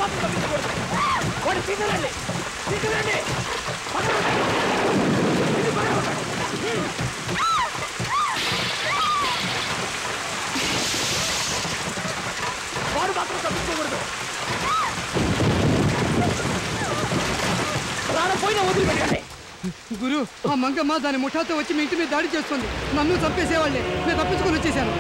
మాత్రం తప్పించకూడదు. వాడు తీసుకురండి, తీసుకురండి. వాడు మాత్రం తప్పించకూడదు. ప్రాణపోయినా వదిలిపెట్టండి. గురు, ఆ మంగమ్మ దాని ముఠాతో వచ్చి మీ ఇంటి మీద దాడి చేస్తుంది. నన్ను చంపేసేవాళ్ళే. నేను తప్పించుకొని వచ్చేసాను.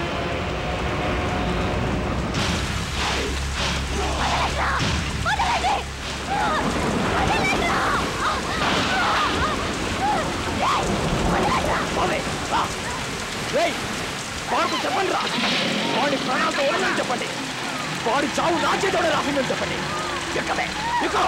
వాడికి చెప్పండి రా, వాడి ప్రాణాలతో ఉండని చెప్పండి. వాడి చావు నా చేతోడే రాసిందని చెప్పండి. ఎక్కడే ఎక్కువ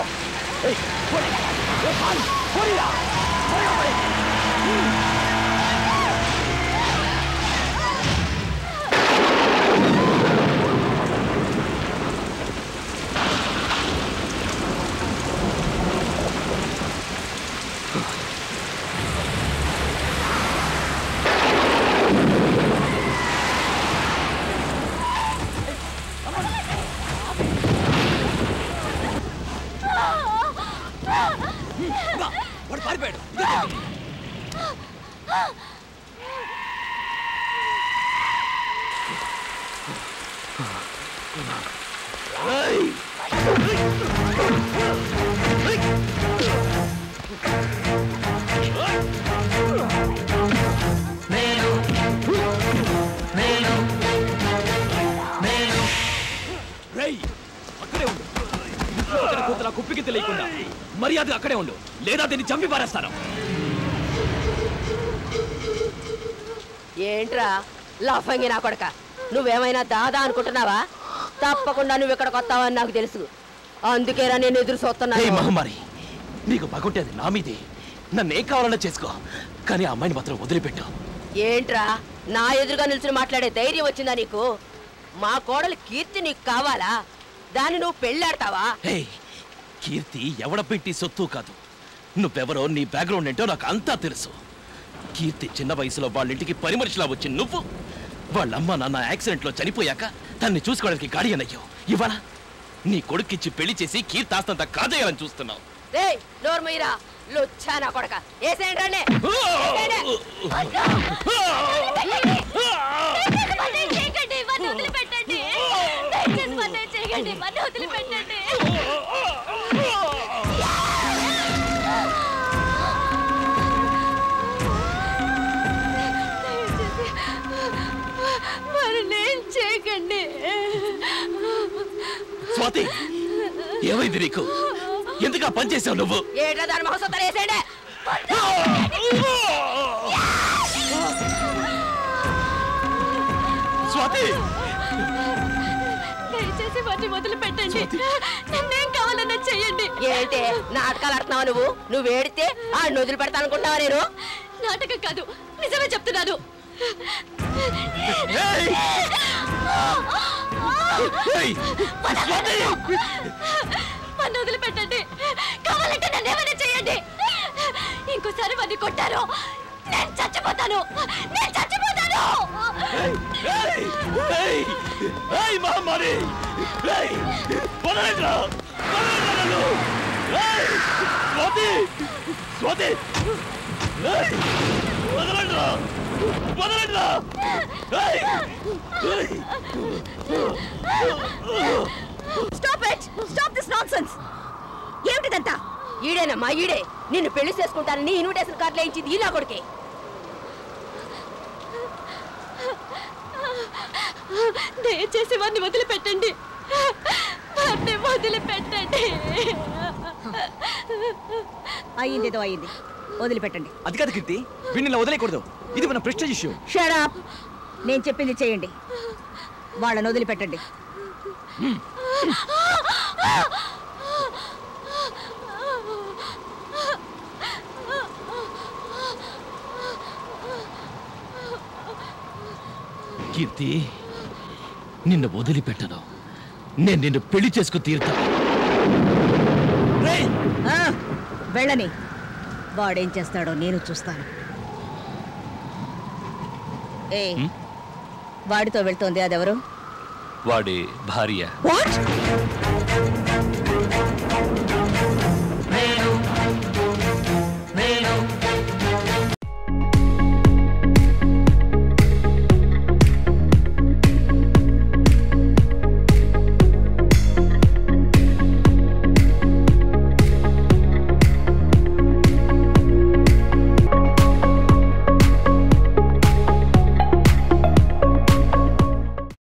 వాడు పారిపోయాడు. అక్కడే ఉండు. కూతుల కుప్పికి తెలియకుండా మర్యాద అక్కడే ఉండు, లేదా దీన్ని చంపి పారేస్తాను. ఏంట్రా లఫంగి నా కొడక, నువ్వేమైనా దాదా అనుకుంటున్నావా? తప్పకుండా నువ్వు ఇక్కడికి వస్తావని నాకు తెలుసు. అందుకేరా నేను ఎదురు చూస్తున్నాను. మహమ్మారి, నీకు పగుంటేది నా మీదే. నన్ను ఏం కావాలన్నా చేసుకో, కానీ ఆ అమ్మాయిని మాత్రం వదిలిపెట్టు. ఏంట్రా నా ఎదురుగా నిల్చుని మాట్లాడే ధైర్యం వచ్చిందా నీకు? మా కోడలు కీర్తి నీకు కావాలా? దాన్ని నువ్వు పెళ్ళాడతావా? కీర్తి ఎవడ పెట్టి సొత్తు కాదు. నువ్వెవరో, నీ బ్యాక్గ్రౌండ్ ఏంటో నాకు అంతా తెలుసు. కీర్తి చిన్న వయసులో వాళ్ళ ఇంటికి పని మనిషిలా వచ్చి నువ్వు వాళ్ళమ్మ నాన్న యాక్సిడెంట్లో చనిపోయాక తన్ని చూసుకోవడానికి గాడియన్ అయ్యావు. ఇవాళ నీ కొడుక్కిచ్చి పెళ్లి చేసి కీర్తి ఆస్తంతా కాజేయాలని చూస్తున్నావు. కొడక స్వాతి, ఏమైంది నీకు? ఎందుకు పని చేసావు నువ్వు? స్వాతి, దయచేసి వాటిని వదిలి పెట్టండి. నన్నేం కావాలన్నా చెయ్యండి. ఏంటే నాటకాలు ఆడుతున్నావు నువ్వు? నువ్వు ఏడితే ఆడిని వదిలి పెడతా అనుకుంటావా? నేను నాటకం కాదు, నిజమే చెప్తున్నాను. వదిలిపెట్టండి, కావాలంటే నన్ను ఏమైనా చేయండి. ఇంకోసారి వాడిని కొట్టారు, నేను చచ్చిపోతాను. ఏమిటిదంతా? ఈడేనమ్మా, ఈడే నిన్ను పెళ్లి చేసుకుంటానని ఇన్విటేషన్ కార్డులు వేయించింది ఈ నా కొడుకే. దయచేసి వాడిని వదిలిపెట్టండి, వదిలిపెట్టండి. అయ్యిందేదో అయ్యింది, వదిలిపెట్టండి. అది కాదు కీర్తి, వీడిని వదిలేయకూడదు. ఇది మన ప్రెస్టీజ్ ఇష్యూ. Shut up. నేను చెప్పింది చేయండి, వాళ్ళని వదిలిపెట్టండి. కీర్తి, నిన్ను వదిలిపెట్టను. నేను నిన్ను పెళ్లి చేసుకు తీరుతాను. వెళ్ళని, వాడేం చేస్తాడో నేను చూస్తాను. వాడితో వెళ్తోంది అదెవరు? వాడి భార్య. What?